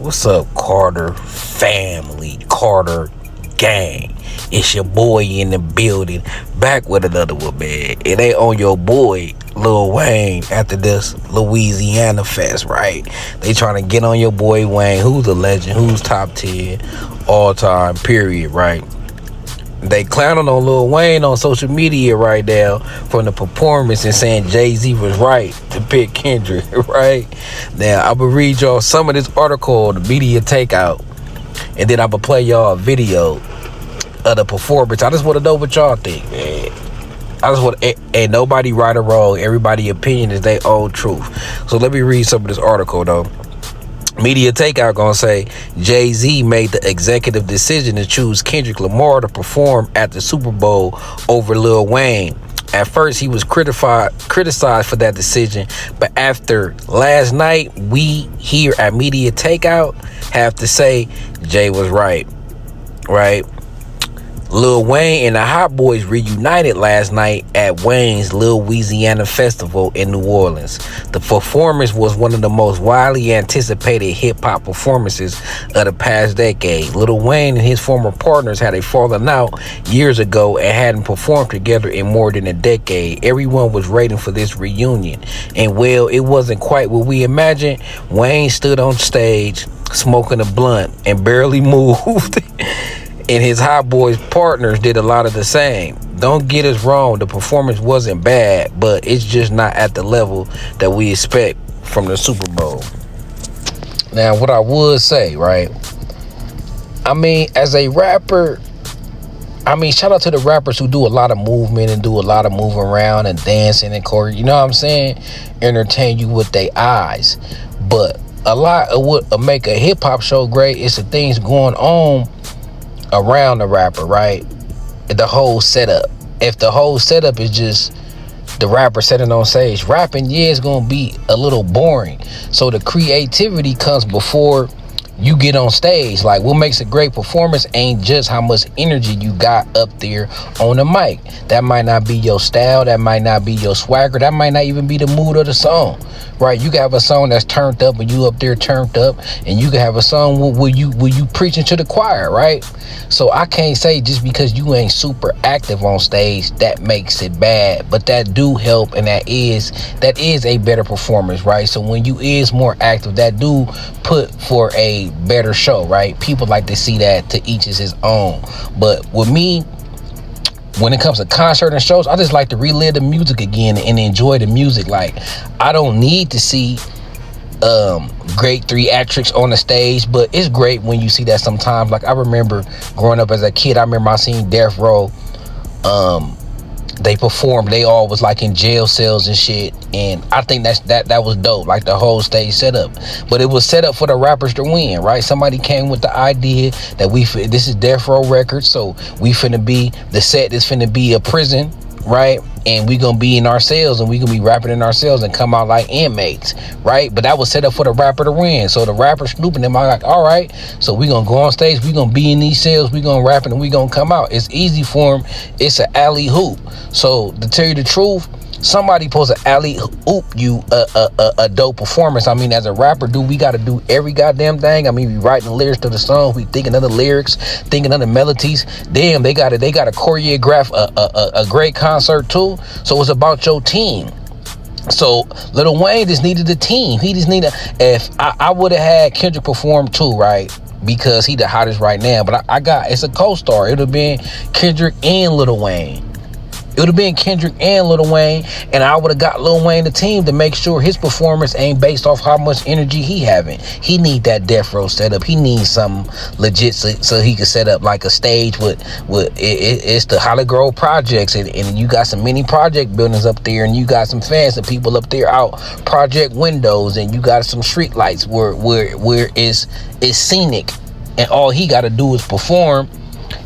What's up, Carter family, Carter gang? It's your boy in the building, back with another one, man. It ain't on your boy Lil Wayne after this Weezyana fest, right? They trying to get on your boy Wayne, who's a legend, who's top 10 all time, period, right? They clowning on Lil Wayne on social media right now from the performance and saying Jay-Z was right to pick Kendrick, right? Now, I'm going to read y'all some of this article, the media takeout, and then I'm going to play y'all a video of the performance. I just want to know what y'all think, man. I just want, ain't nobody right or wrong. Everybody's opinion is their own truth. So let me read some of this article, though. Media takeout gonna say Jay-Z made the executive decision to choose Kendrick Lamar to perform at the Super Bowl over Lil Wayne. At first, he was criticized for that decision, but after last night, we here at Media Takeout have to say Jay was right. Lil Wayne and the Hot Boys reunited last night at Wayne's Lil Weezyana Festival in New Orleans. The performance was one of the most widely anticipated hip-hop performances of the past decade. Lil Wayne and his former partners had a falling out years ago and hadn't performed together in more than a decade. Everyone was waiting for this reunion, and well, it wasn't quite what we imagined. Wayne stood on stage smoking a blunt and barely moved. And his Hot Boys partners did a lot of the same. Don't get us wrong, the performance wasn't bad, but it's just not at the level that we expect from the Super Bowl. Now, what I would say, right? I mean, as a rapper, shout out to the rappers who do a lot of movement and do a lot of moving around and dancing and choreo. You know what I'm saying? Entertain you with their eyes. But a lot of what make a hip-hop show great is the things going on around the rapper, right? The whole setup. If the whole setup is just the rapper sitting on stage rapping, yeah, it's gonna be a little boring. So the creativity comes before you get on stage. Like, what makes a great performance ain't just how much energy you got up there on the mic. That might not be your style, that might not be your swagger, that might not even be the mood of the song, right? You can have a song that's turned up and you up there turned up, and you can have a song where you preaching to the choir, right? So I can't say just because you ain't super active on stage that makes it bad, but that do help, and that is a better performance, right? So when you is more active, that do put for a better show, right? People like to see that. To each is his own. But with me, when it comes to concert and shows, I just like to relive the music again and enjoy the music. Like, I don't need to see great theatrics on the stage, but it's great when you see that sometimes. Like, I remember growing up as a kid, I seen Death Row. They performed, they all was like in jail cells and shit, and I think that was dope, like the whole stage setup. But it was set up for the rappers to win, right? Somebody came with the idea that this is Death Row Records, so the set is finna be a prison, right? And we gonna be in our cells, and we gonna be rapping in our cells and come out like inmates, right? But that was set up for the rapper to win. So the rapper snooping them, I like, all right, so we gonna go on stage, we gonna be in these cells, we gonna rap, and we gonna come out. It's easy for them. It's an alley hoop. So to tell you the truth, somebody supposed to alley oop you a dope performance. I mean, as a rapper, we got to do every goddamn thing. I mean, we writing the lyrics to the song, we thinking of the lyrics, thinking of the melodies. Damn, they got to choreograph a great concert too. So it's about your team. So Lil Wayne just needed a team. He just needed. If I would have had Kendrick perform too, right? Because he the hottest right now. But it's a co-star. It would have been Kendrick and Lil Wayne. It would have been Kendrick and Lil Wayne, and I would have got Lil Wayne the team to make sure his performance ain't based off how much energy he having. He need that Death Row setup. He needs something legit so he can set up like a stage with it's the Holly Grove projects, and you got some mini project buildings up there, and you got some fans and people up there out project windows, and you got some street lights where it's scenic, and all he got to do is perform.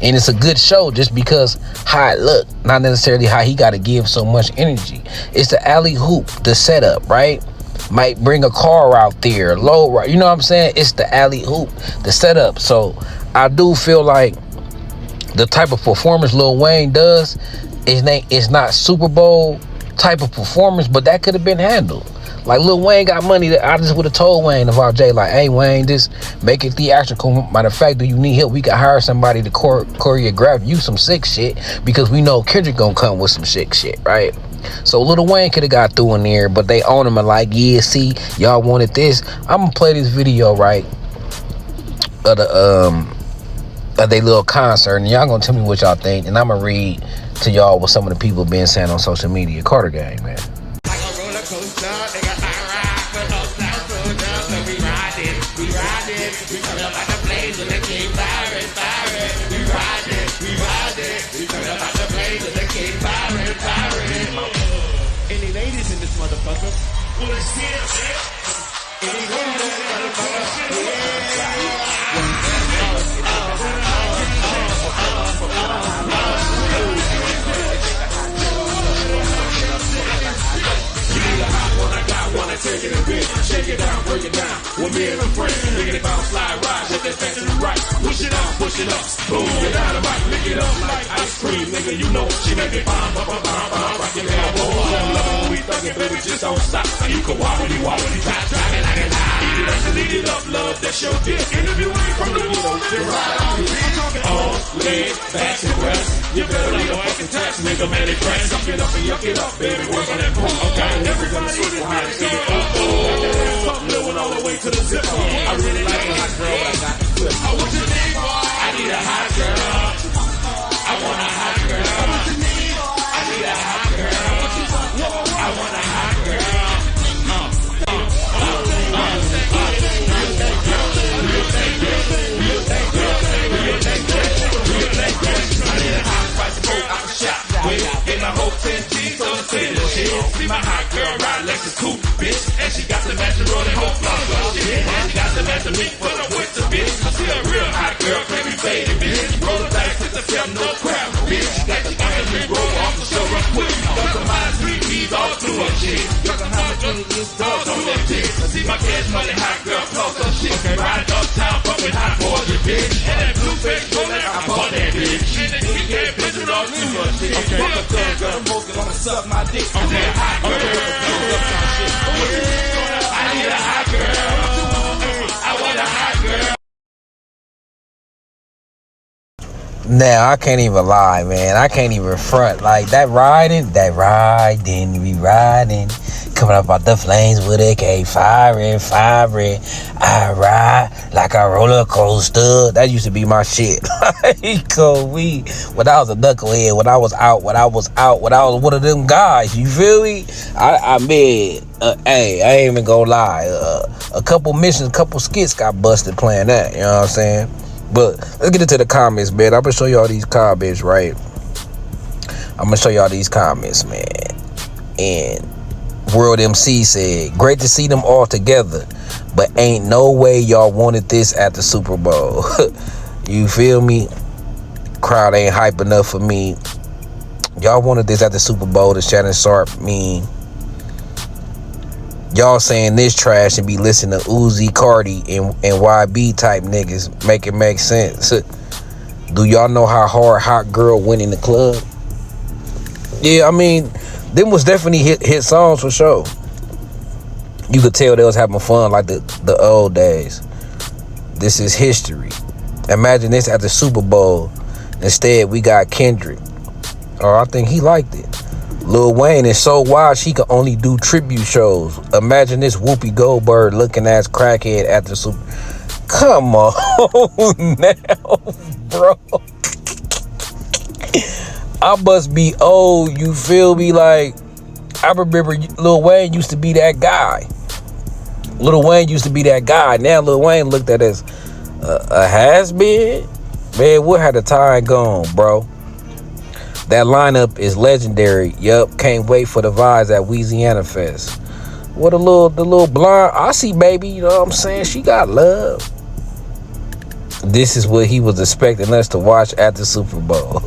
And it's a good show just because how it look, not necessarily how he got to give so much energy. It's the alley hoop, the setup, right? Might bring a car out there, low, right? You know what I'm saying? It's the alley hoop, the setup. So I do feel like the type of performance Lil Wayne does is not Super Bowl type of performance, but that could have been handled. Like Lil Wayne got money that I just would have told Wayne about Jay, like, hey Wayne, just make it theatrical. Matter of fact, do you need help? We can hire somebody to choreograph you some sick shit, because we know Kendrick gonna come with some sick shit, right? So Lil Wayne could have got through in there, but they own him and like, yeah, see, y'all wanted this. I'm gonna play this video, right, of they little concert, and y'all gonna tell me what y'all think, and I'm gonna read to y'all what some of the people been saying on social media. Carter gang, man. Any ladies in this motherfucker? Well, it's here, any ladies in this motherfucker? Take it a bit, shake it down, break it down. With me and a friend, make it bounce, slide, ride, with that fast to the right. Push it out, push it up, boom, get dynamite, lick it up like ice cream, nigga. You know she make it bomb, rock your elbow. Love it when we thuggin', baby, just don't stop. You can wobbly, try it like it's hot. Eat it up, love, that's your dick. Interviewing from the ghetto, to ride on you. On, leg, back to rest. You better leave a fucking tax, nigga, man, it crash. Suck it up and yuck it up, baby, work on that boom. Okay, everybody switch behind the living all the way to the zipper. I really like a hot girl, but I got the flip. I want you need, boy. I need a hot girl. I want a hot girl. I need a hot girl. I want a hot girl. In my whole 10 G's on the table, shit. See my hot girl ride Lexus coupe, bitch. And she got the match and rolling whole floss, shit. And she got the match of me for the winter, bitch. She a real hot girl, can't be faded, bitch. Roll the dice, hit the film, no crap, bitch. Got the me roll off the show real quick. Got some high street keys all through her shit. Got some how much money is dogs on that bitch. See my cash money, hot girl, close up shit. Riding uptown, fucking hot boys, bitch. And that blue face rolling, I bought that bitch. And then we can't bitch it all through her shit. Fuck up there, girl, I'm mostly gonna suck my dick. I'm that hot girl. I need a hot girl. I want a hot girl. Now I can't even lie, man. I can't even front. Like that riding, we riding. Coming up out the flames with AK, firing. I ride like a roller coaster. That used to be my shit. Like, when I was a knucklehead, when I was one of them guys. You feel me? I mean, hey, I ain't even gonna lie. A couple missions, couple skits got busted playing that. You know what I'm saying? But let's get into the comments, man. I'm gonna show y'all these comments, right? I'm gonna show y'all these comments, man. And World MC said, great to see them all together, but ain't no way y'all wanted this at the Super Bowl. You feel me? Crowd ain't hype enough for me. Y'all wanted this at the Super Bowl. The Shannon Sharp mean. Y'all saying this trash and be listening to Uzi, Cardi, and YB type niggas. Make it make sense. Do y'all know how hard Hot Girl went in the club? Yeah, I mean, them was definitely hit songs for sure. You could tell they was having fun like the old days. This is history. Imagine this at the Super Bowl. Instead, we got Kendrick. Oh, I think he liked it. Lil Wayne is so wild she could only do tribute shows. Imagine this Whoopi Goldberg looking ass crackhead at the Super. Come on now, bro. I must be old, you feel me? Like, I remember Lil Wayne used to be that guy. Lil Wayne used to be that guy. Now Lil Wayne looked at as a has-been. Man, what had the time gone, bro? That lineup is legendary. Yup, can't wait for the vibes at Weezyana Fest. What the little blonde Aussie baby, you know what I'm saying? She got love. This is what he was expecting us to watch at the Super Bowl.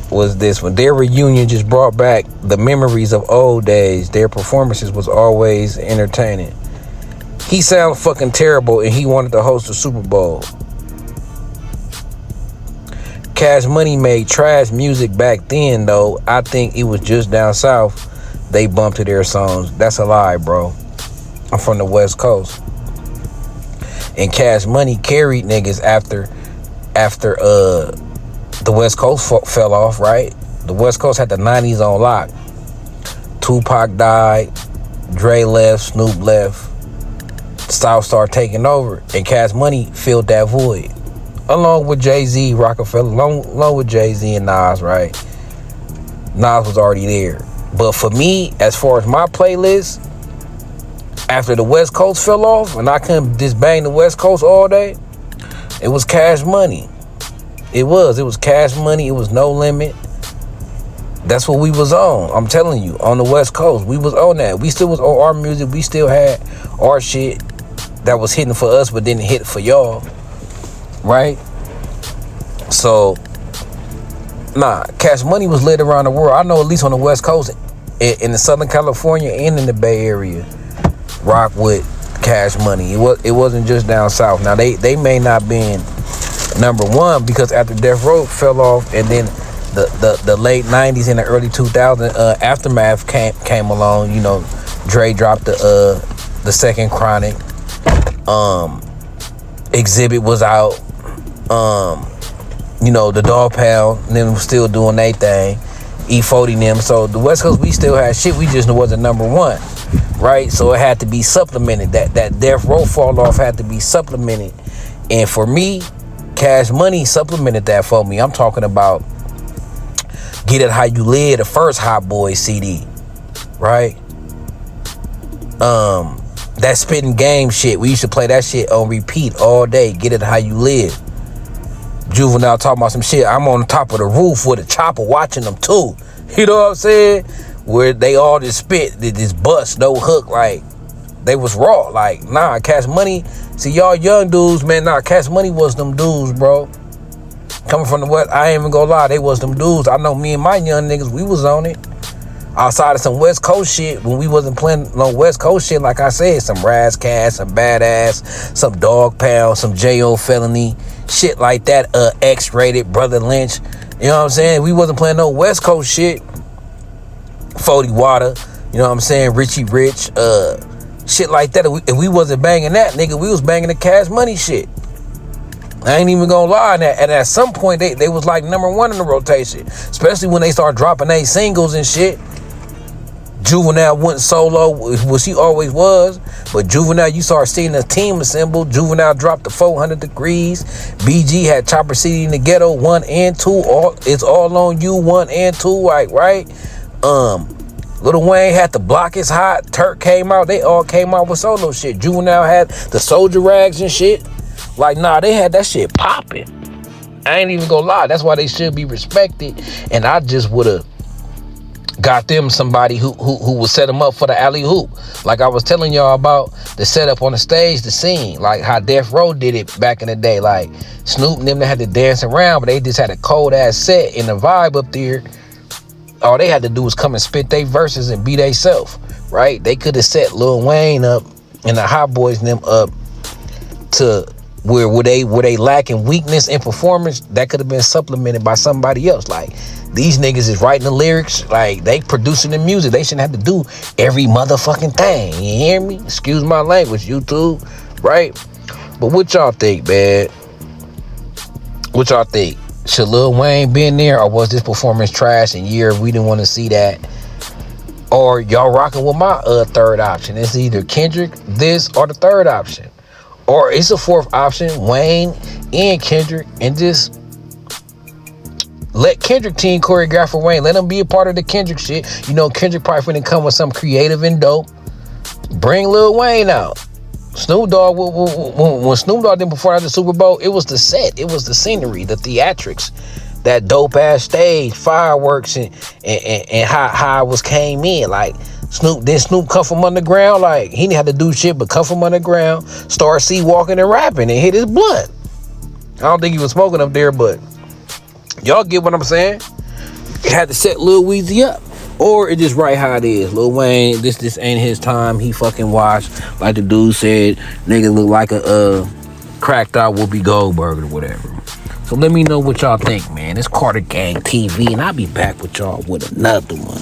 Was this when their reunion just brought back the memories of old days. Their performances was always entertaining. He sounded fucking terrible and he wanted to host the Super Bowl. Cash Money made trash music back then though. I think it was just down south. they bump to their songs. That's a lie, bro. I'm from the West Coast. And Cash Money carried niggas after the West Coast fell off, right? The West Coast had the 90s on lock. Tupac died, Dre left, Snoop left, South started taking over, and Cash Money filled that void. Along with Jay-Z, Rockefeller, along with Jay-Z and Nas, right? Nas was already there. But for me, as far as my playlist, after the West Coast fell off and I couldn't just bang the West Coast all day, it was Cash Money. It was Cash Money. It was No Limit. That's what we was on. I'm telling you, on the West Coast, we was on that. We still was on our music. We still had our shit that was hitting for us but didn't hit for y'all, right? So, Cash Money was lit around the world. I know at least on the West Coast, in the Southern California and in the Bay Area, rock with Cash Money. It wasn't just down south. Now they may not been number one because after Death Row fell off, and then the late 90s and the early 2000s Aftermath came along. You know, Dre dropped the second Chronic. Exhibit was out. You know, the Dog Pound and them was still doing their thing. E40 and them. So the West Coast, we still had shit. We just wasn't number one, right? So it had to be supplemented. That Death Row fall off had to be supplemented. And for me, Cash Money supplemented that for me. I'm talking about Get It How You Live, the first Hot Boys CD, right? That Spitting Game shit, we used to play that shit on repeat all day. Get It How You Live. Juvenile talking about some shit. I'm on top of the roof with a chopper watching them too. You know what I'm saying? Where they all just spit, they just bust, no hook, like they was raw. Like, nah, Cash Money. See, y'all young dudes, man, Cash Money was them dudes, bro. Coming from the West, I ain't even gonna lie, they was them dudes. I know me and my young niggas, we was on it. Outside of some West Coast shit, when we wasn't playing no West Coast shit, like I said, some Raz Cash, some Badass, some Dog Pound, some J.O. Felony, shit like that, X-Rated, Brother Lynch. You know what I'm saying? We wasn't playing no West Coast shit. 40 Water, you know what I'm saying? Richie Rich, shit like that. If we wasn't banging that, nigga, we was banging the Cash Money shit. I ain't even gonna lie. And at some point, they was like number one in the rotation, especially when they start dropping their singles and shit. Juvenile went solo, which he always was, but Juvenile, you start seeing the team assemble. Juvenile dropped the 400 Degrees. BG had Chopper City in the Ghetto 1 and 2. It's all on you 1 and 2, right? Lil Wayne had The Block Is Hot. Turk came out. They all came out with solo shit. Juvenile had the Soldier Rags and shit. Like, they had that shit popping. I ain't even gonna lie. That's why they should be respected. And I just would've got them somebody who would set them up for the alley hoop. Like I was telling y'all about the setup on the stage, the scene, like how Death Row did it back in the day. Like Snoop and them, they had to dance around, but they just had a cold ass set and the vibe up there. All they had to do was come and spit their verses and be they self, right? They could have set Lil Wayne up and the Hot Boys and them up to where they lacking weakness in performance. That could have been supplemented by somebody else. Like, these niggas is writing the lyrics, like they producing the music. They shouldn't have to do every motherfucking thing. You hear me? Excuse my language, YouTube, right? But what y'all think, man? What y'all think? Should Lil Wayne been there, or was this performance trash and we didn't want to see that? Or y'all rocking with my third option? It's either Kendrick, this, or the third option. Or it's a fourth option, Wayne and Kendrick, and just let Kendrick team choreograph for Wayne. Let him be a part of the Kendrick shit. You know, Kendrick probably finna come with some creative and dope. Bring Lil Wayne out. Snoop Dogg, when Snoop Dogg did before the Super Bowl, it was the set, it was the scenery, the theatrics, that dope ass stage, fireworks, and how it was came in. Like, Snoop come from underground. Like, he didn't have to do shit but come from underground, start walking and rapping and hit his blunt. I don't think he was smoking up there, but y'all get what I'm saying? It had to set Lil Weezy up. Or it just right how it is. Lil Wayne, this ain't his time. He fucking washed. Like the dude said, nigga look like a cracked out Whoopi Goldberg or whatever. So let me know what y'all think, man. It's Carter Gang TV, and I'll be back with y'all with another one.